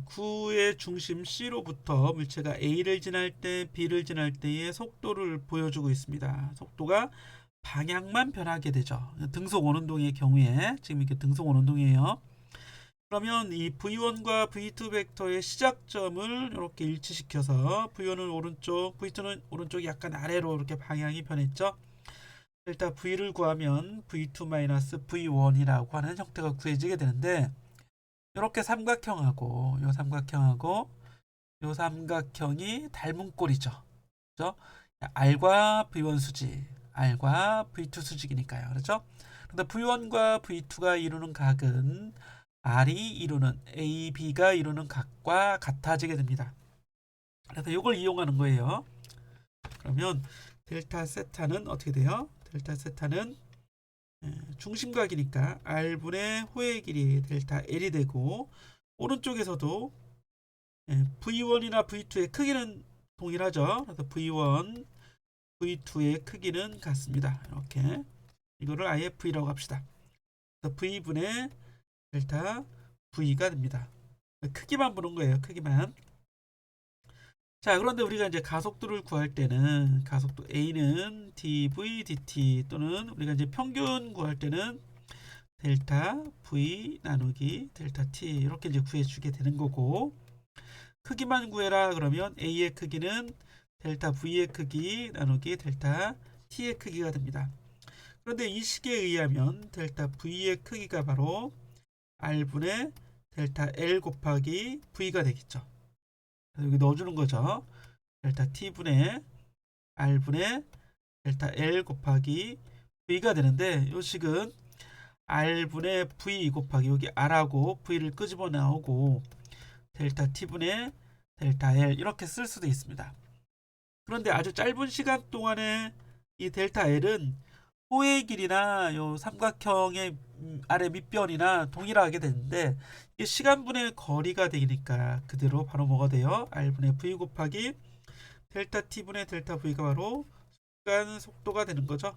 구의 중심 C로부터 물체가 A를 지날 때, B를 지날 때의 속도를 보여주고 있습니다. 속도가 방향만 변하게 되죠. 등속 원운동의 경우에 지금 이렇게 등속 원운동이에요. 그러면 이 V1과 V2 벡터의 시작점을 이렇게 일치시켜서 V1은 오른쪽, V2는 오른쪽이 약간 아래로 이렇게 방향이 변했죠. 일단 V를 구하면 V2-V1이라고 하는 형태가 구해지게 되는데 이렇게 삼각형하고 요 삼각형하고 요 삼각형이 닮은 꼴이죠. 그렇죠? R과 V1 수직, R과 V2 수직이니까요. 그렇죠? 근데 V1과 V2가 이루는 각은 R이 이루는 AB가 이루는 각과 같아지게 됩니다. 그래서 이걸 이용하는 거예요. 그러면 델타 세타는 어떻게 돼요? 델타 세타는 중심각이니까 R분의 호의 길이 델타 L이 되고 오른쪽에서도 V1이나 V2의 크기는 동일하죠. 그래서 V1, V2의 크기는 같습니다. 이렇게 이거를 아예 V라고 합시다. 그래서 V분의 델타 V가 됩니다. 크기만 보는 거예요. 크기만. 자, 그런데 우리가 이제 가속도를 구할 때는 가속도 A는 dv dt 또는 우리가 이제 평균 구할 때는 델타 V 나누기 델타 T 이렇게 이제 구해주게 되는 거고 크기만 구해라 그러면 A의 크기는 델타 V의 크기 나누기 델타 T의 크기가 됩니다. 그런데 이 식에 의하면 델타 V의 크기가 바로 R분의 델타 L 곱하기 V가 되겠죠. 여기 넣어주는 거죠. 델타 T분의 R분의 델타 L 곱하기 V가 되는데 이 식은 R분의 V 곱하기 여기 R하고 V를 끄집어 나오고 델타 T분의 델타 L 이렇게 쓸 수도 있습니다. 그런데 아주 짧은 시간 동안에 이 델타 L은 호의 길이나 요 삼각형의 아래 밑변이나 동일하게 되는데 이 시간분의 거리가 되니까 그대로 바로 뭐가 돼요? R분의 V 곱하기 델타 T분의 델타 V가 바로 시간 속도가 되는 거죠.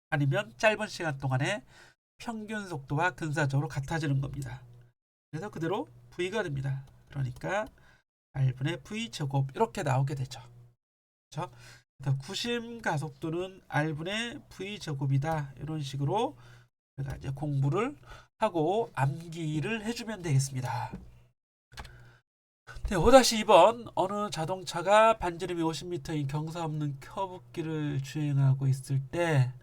아니면 짧은 시간 동안에 평균 속도와 근사적으로 같아지는 겁니다. 그래서 그대로 V가 됩니다. 그러니까 R분의 V 제곱 이렇게 나오게 되죠. 그렇죠? 구심 가속도는 R분의 V 제곱이다. 이런 식으로 우리가 이제 공부를 하고 암기를 해주면 되겠습니다. 네, 5-2번 어느 자동차가 반지름이 50m인 경사 없는 커브길을 주행하고 있을 때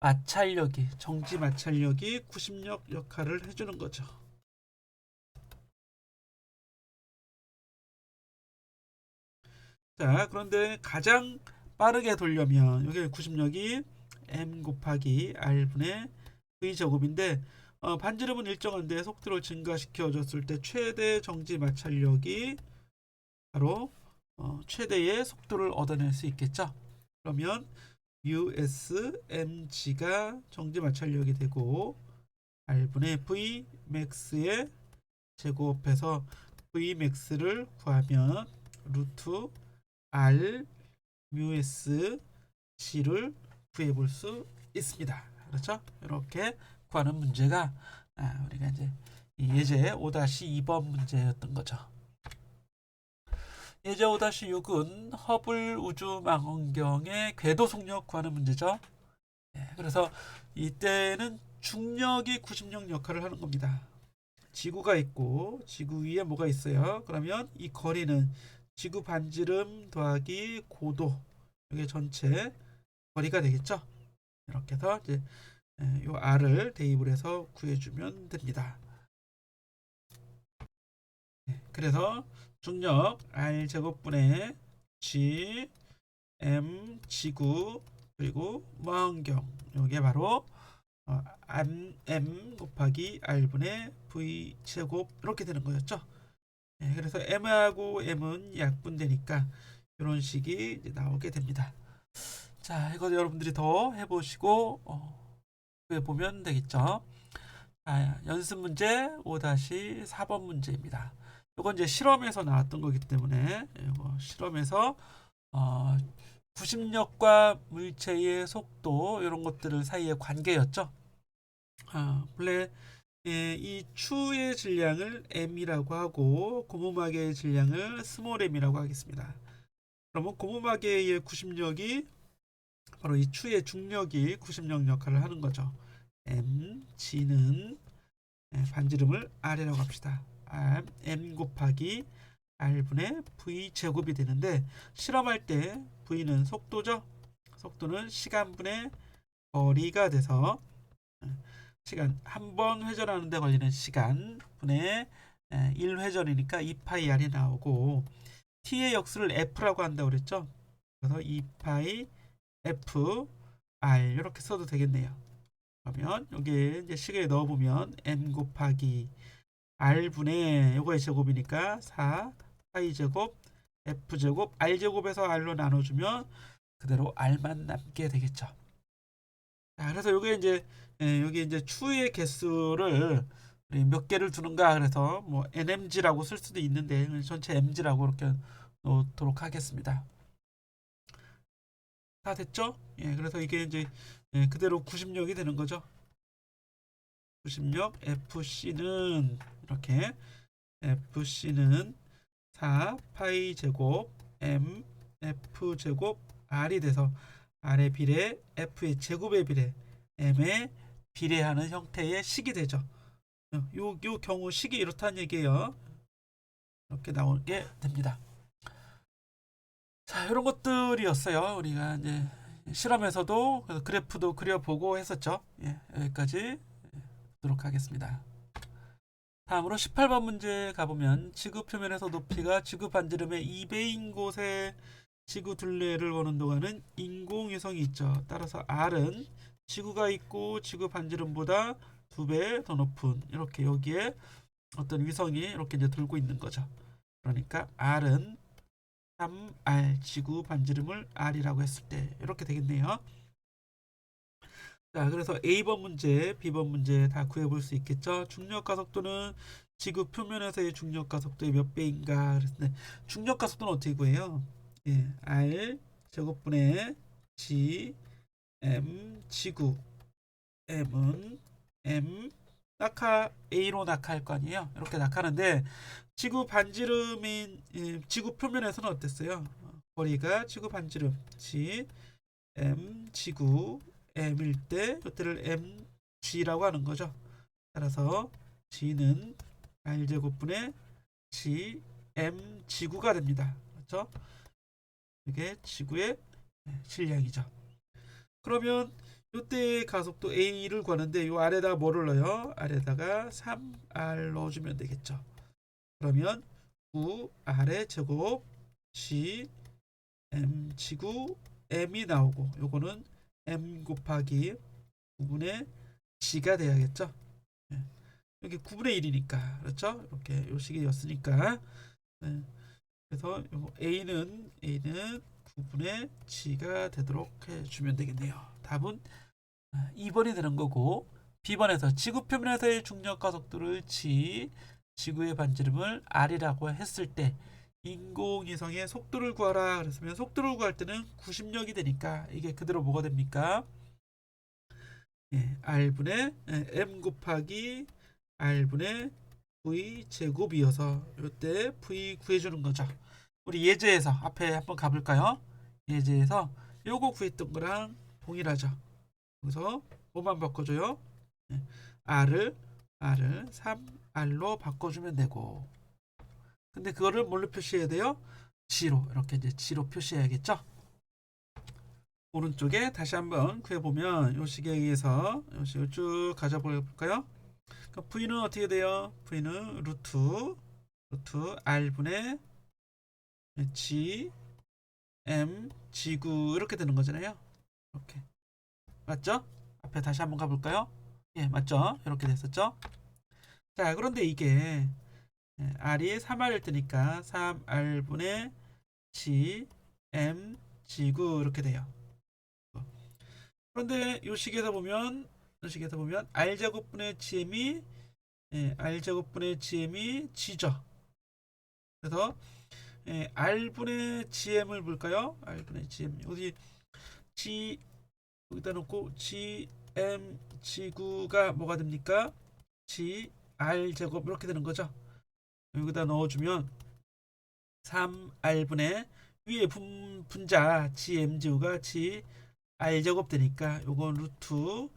마찰력이 정지 마찰력이 구심력 역할을 해주는 거죠. 자, 그런데 가장 빠르게 돌려면 여기 구심력이 m 곱하기 r분의 v 제곱인데 반지름은 일정한데 속도를 증가시켜 줬을 때 최대 정지 마찰력이 바로 최대의 속도를 얻어낼 수 있겠죠. 그러면 USMG가 정지 마찰력이 되고 R분의 V max의 제곱해서 V max를 구하면 루트 R 뮤S C를 구해볼 수 있습니다. 그렇죠? 이렇게 구하는 문제가 우리가 이제 예제 5-2번 문제였던 거죠. 예제 5-6은 허블 우주망원경의 궤도 속력 구하는 문제죠. 그래서 이때는 중력이 구심력 역할을 하는 겁니다. 지구가 있고 지구 위에 뭐가 있어요. 그러면 이 거리는 지구 반지름 더하기 고도 이게 전체 거리가 되겠죠. 이렇게 해서 이제 요 r을 대입을 해서 구해주면 됩니다. 그래서 중력 r 제곱분의 g m 지구 그리고 망원경 이게 바로 m 곱하기 r분의 v 제곱 이렇게 되는 거였죠. 그래서 m하고 m은 약분되니까 이런 식이 이제 나오게 됩니다. 자, 이거 여러분들이 더 해보시고 구해보면 되겠죠. 연습 문제 5-4번 문제입니다. 이건 이제 실험에서 나왔던 거기 때문에 이거 실험에서 구심력과 물체의 속도 이런 것들을 사이의 관계였죠. 원래 이 추의 질량을 m이라고 하고 고무마개의 질량을 스몰 m이라고 하겠습니다. 그러면 고무마개의 구심력이 바로 이 추의 중력이 구심력 역할을 하는 거죠. m, g는 반지름을 r이라고 합시다. m 곱하기 r분의 v 제곱이 되는데 실험할 때 v는 속도죠. 속도는 시간분의 거리가 돼서 시간 한 번 회전하는데 걸리는 시간 분의 1회전이니까 2파이 r이 나오고 t의 역수를 f라고 한다고 그랬죠. 그래서 2파이 f r 이렇게 써도 되겠네요. 그러면 여기에 이제 식에 넣어보면 m 곱하기 r분의 요거의 제곱이니까 4 파이 제곱 f 제곱 r 제곱에서 r로 나눠주면 그대로 r만 남게 되겠죠. 그래서 요게 이제 여기 이제 추의 개수를 몇 개를 두는가 그래서 뭐 nmg라고 쓸 수도 있는데 전체 mg라고 이렇게 놓도록 하겠습니다. 다 됐죠? 그래서 이게 이제 그대로 구심력이 되는 거죠. 구심력 FC는 이렇게 FC는 4 파이 제곱 M F 제곱 R이 돼서 R의 비례 F의 제곱의 비례 M에 비례하는 형태의 식이 되죠. 요 경우 식이 이렇다는 얘기예요. 이렇게 나오게 됩니다. 자, 이런 것들이었어요. 우리가 이제 실험에서도 그래프도 그려보고 했었죠. 여기까지 보도록 하겠습니다. 다음으로 18번 문제 가보면 지구 표면에서 높이가 지구 반지름의 2배인 곳에 지구 둘레를 거는 동안은 인공위성이 있죠. 따라서 R은 지구가 있고 지구 반지름보다 2배 더 높은 이렇게 여기에 어떤 위성이 이렇게 이제 돌고 있는 거죠. 그러니까 R은 3R 지구 반지름을 R이라고 했을 때 이렇게 되겠네요. 자, 그래서 A번 문제, B번 문제 다 구해볼 수 있겠죠. 중력 가속도는 지구 표면에서의 중력 가속도의 몇 배인가 그랬는데 중력 가속도는 어떻게 구해요? R 제곱분의 G M 지구 M은 M 낙하 A로 낙하할 거 아니에요. 이렇게 낙하하는데 지구 반지름인 지구 표면에서는 어땠어요? 거리가 지구 반지름 G M 지구 M일 때 이때를 MG라고 하는 거죠. 따라서 G는 R제곱분의 GM 지구가 됩니다. 그렇죠? 이게 지구의 질량이죠. 그러면 이때 가속도 A를 구하는데 이 아래다가 뭐를 넣어요? 아래다가 3R 넣어주면 되겠죠. 그러면 9R의 제곱 G M 지구 M이 나오고 요거는 M 곱하기 9분의 G가 돼야겠죠. 여기 9분의 1이니까 그렇죠. 이렇게 요 식이었으니까 그래서 A는 9분의 G가 되도록 해주면 되겠네요. 답은 2번이 되는 거고 B번에서 지구 표면에서의 중력 가속도를 G, 지구의 반지름을 R이라고 했을 때 인공위성의 속도를 구하라 그랬으면 속도를 구할 때는 구심력이 되니까 이게 그대로 뭐가 됩니까? R분의 M 곱하기 R분의 V 제곱이어서 이때 V 구해주는 거죠. 우리 예제에서 앞에 한번 가볼까요? 예제에서 요거 구했던 거랑 동일하죠. 그래서 뭐만 바꿔줘요? R을 3R로 바꿔주면 되고 근데 그거를 뭘로 표시해야 돼요? G로 이렇게 이제 G로 표시해야겠죠? 오른쪽에 다시 한번 구해보면 요 식에 의해서 요 식을 쭉 가져볼까요? 그러니까 V는 어떻게 돼요? V는 루트 R분의 G M 지구 이렇게 되는 거잖아요. 이렇게 맞죠? 앞에 다시 한번 가볼까요? 맞죠? 이렇게 됐었죠? 자, 그런데 이게 R이 3R일 테니까 3R분의 G M 지구 이렇게 돼요. 그런데 이 식에서 보면 이런 식에서 보면 r제곱분의 gm이 r제곱분의 gm이 g죠. 그래서 r분의 gm을 볼까요? r분의 gm 어디 g 여기다 놓고 gm g9가 뭐가 됩니까? g r제곱 이렇게 되는 거죠. 여기다 넣어주면 3r분의 위에 분자 gmg가 g r제곱 되니까 요거 루트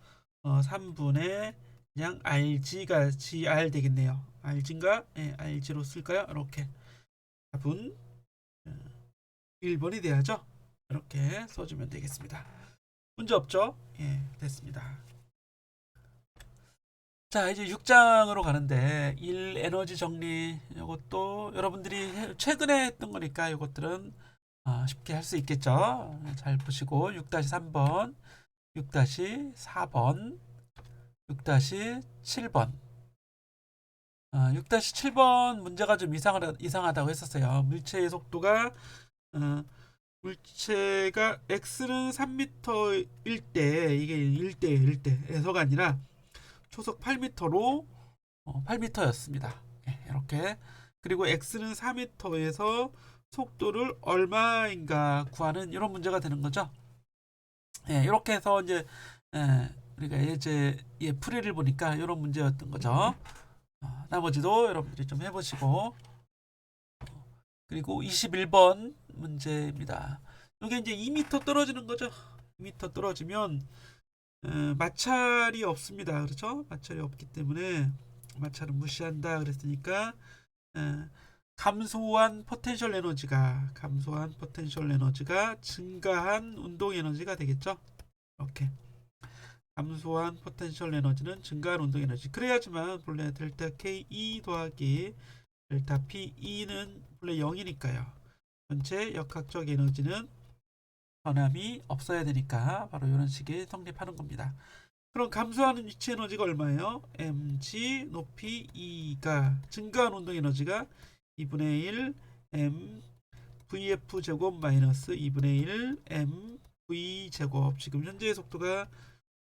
3분의 그냥 rg가 gr 되겠네요. rg인가? rg로 쓸까요? 이렇게 답은 1번이 돼야죠. 이렇게 써주면 되겠습니다. 문제 없죠? 예, 됐습니다. 자, 이제 6장으로 가는데 1 에너지 정리 이것도 여러분들이 최근에 했던 거니까 이것들은 쉽게 할 수 있겠죠. 잘 보시고 6-3번, 6-4번, 6-7번 6-7번 문제가 좀 이상하다고 했었어요. 물체의 속도가 물체가 x는 3m일 때 이게 1대에서가 아니라 초속 8m로 8m였습니다. 이렇게 그리고 x는 4m에서 속도를 얼마인가 구하는 이런 문제가 되는 거죠. 이렇게 해서 이제 우리가 이제 풀이를 보니까 이런 문제였던 거죠. 나머지도 여러분들이 좀 해보시고 그리고 21번 문제입니다. 이게 이제 2m 떨어지는 거죠. 2m 떨어지면 마찰이 없습니다. 그렇죠? 마찰이 없기 때문에 마찰은 무시한다 그랬으니까 감소한 포텐셜 에너지가 증가한 운동 에너지가 되겠죠. 이렇게 감소한 포텐셜 에너지는 증가한 운동 에너지. 그래야지만 본래 델타 Ke 더하기 델타 Pe는 본래 0이니까요. 전체 역학적 에너지는 변함이 없어야 되니까 바로 이런 식이 성립하는 겁니다. 그럼 감소하는 위치 에너지가 얼마예요? mg 높이 E가 증가한 운동 에너지가 2분의 1 m vf 제곱 마이너스 2분의 1 m v 제곱. 지금 현재의 속도가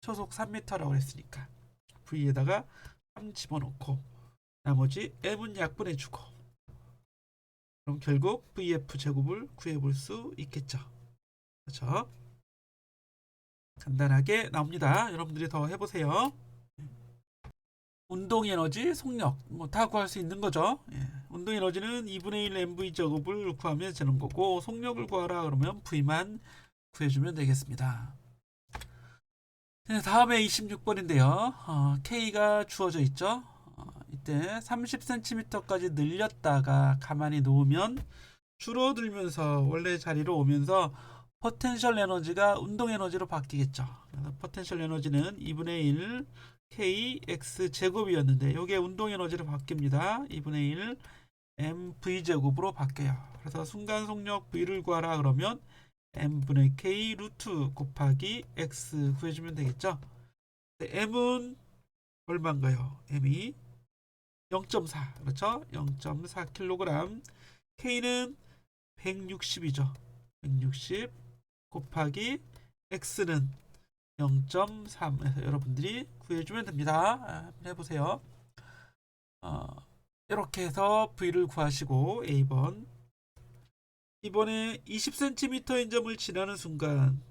초속 3m라고 했으니까 v에다가 3 집어넣고 나머지 m은 약분해주고 그럼 결국 vf 제곱을 구해볼 수 있겠죠. 그렇죠? 간단하게 나옵니다. 여러분들이 더 해보세요. 운동 에너지, 속력 뭐 다 구할 수 있는 거죠. 운동 에너지는 2분의 1 mv 제곱을 구하면 되는 거고 속력을 구하라 그러면 v만 구해주면 되겠습니다. 다음에 26번인데요. K가 주어져 있죠. 이때 30cm까지 늘렸다가 가만히 놓으면 줄어들면서 원래 자리로 오면서 포텐셜 에너지가 운동 에너지로 바뀌겠죠. 그래서 포텐셜 에너지는 2분의 1 kx 제곱이었는데 이게 운동 에너지로 바뀝니다. 2분의 1 mv 제곱으로 바뀌어요. 그래서 순간 속력 v를 구하라 그러면 m분의 k 루트 곱하기 x 구해주면 되겠죠. m은 얼마인가요? m이 0.4 그렇죠? 0.4kg. k는 160이죠. 160 곱하기 x는 0.3에서 여러분들이 구해주면 됩니다. 해보세요. 이렇게 해서 v를 구하시고 A번 이번에 20cm인 점을 지나는 순간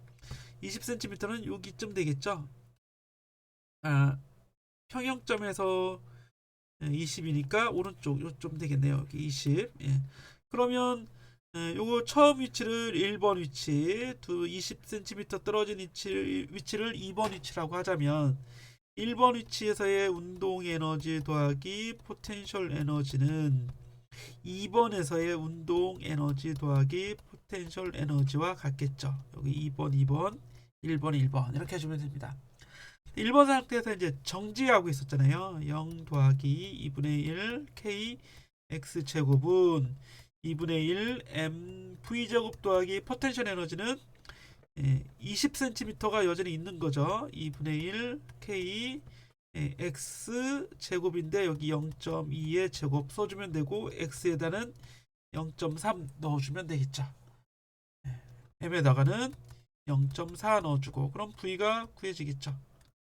20cm는 여기쯤 되겠죠. 평형점에서 20이니까 오른쪽 요점 되겠네요. 여기 20. 그러면 요거 처음 위치를 1번 위치, 20cm 떨어진 위치를 2번 위치라고 하자면 1번 위치에서의 운동 에너지 더하기 포텐셜 에너지는 2번에서의 운동 에너지 더하기 포텐셜 에너지와 같겠죠. 여기 2번, 1번 이렇게 해주면 됩니다. 1번 상태에서 이제 정지하고 있었잖아요. 0 더하기 2분의 1 k x 제곱은 2분의 1 m v 제곱 더하기 포텐셜 에너지는 20cm가 여전히 있는 거죠. 2분의 1 k x 제곱인데 여기 0.2의 제곱 써주면 되고 x에다는 0.3 넣어주면 되겠죠. m에다가는 0.4 넣어주고 그럼 v가 구해지겠죠.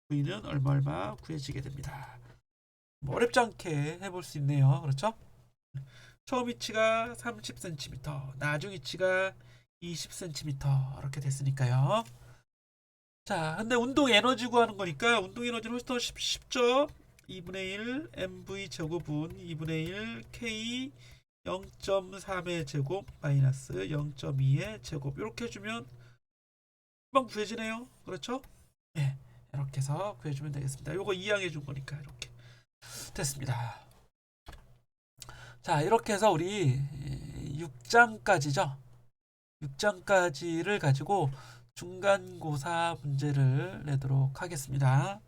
V는 얼마 구해지게 됩니다. 뭐 어렵지 않게 해볼 수 있네요. 그렇죠? 처음 위치가 30cm, 나중 위치가 20cm 이렇게 됐으니까요. 자, 근데 운동 에너지 구하는 거니까 운동 에너지는 훨씬 더 쉽죠? 2분의 1 mv 제곱분 2분의 1 k 0.3의 제곱 마이너스 0.2의 제곱 이렇게 해주면 금방 구해지네요. 그렇죠? 예, 이렇게 해서 구해주면 되겠습니다. 요거 이항해 준 거니까 이렇게 됐습니다. 자, 이렇게 해서 우리 6장까지죠. 6장까지를 가지고 중간고사 문제를 내도록 하겠습니다.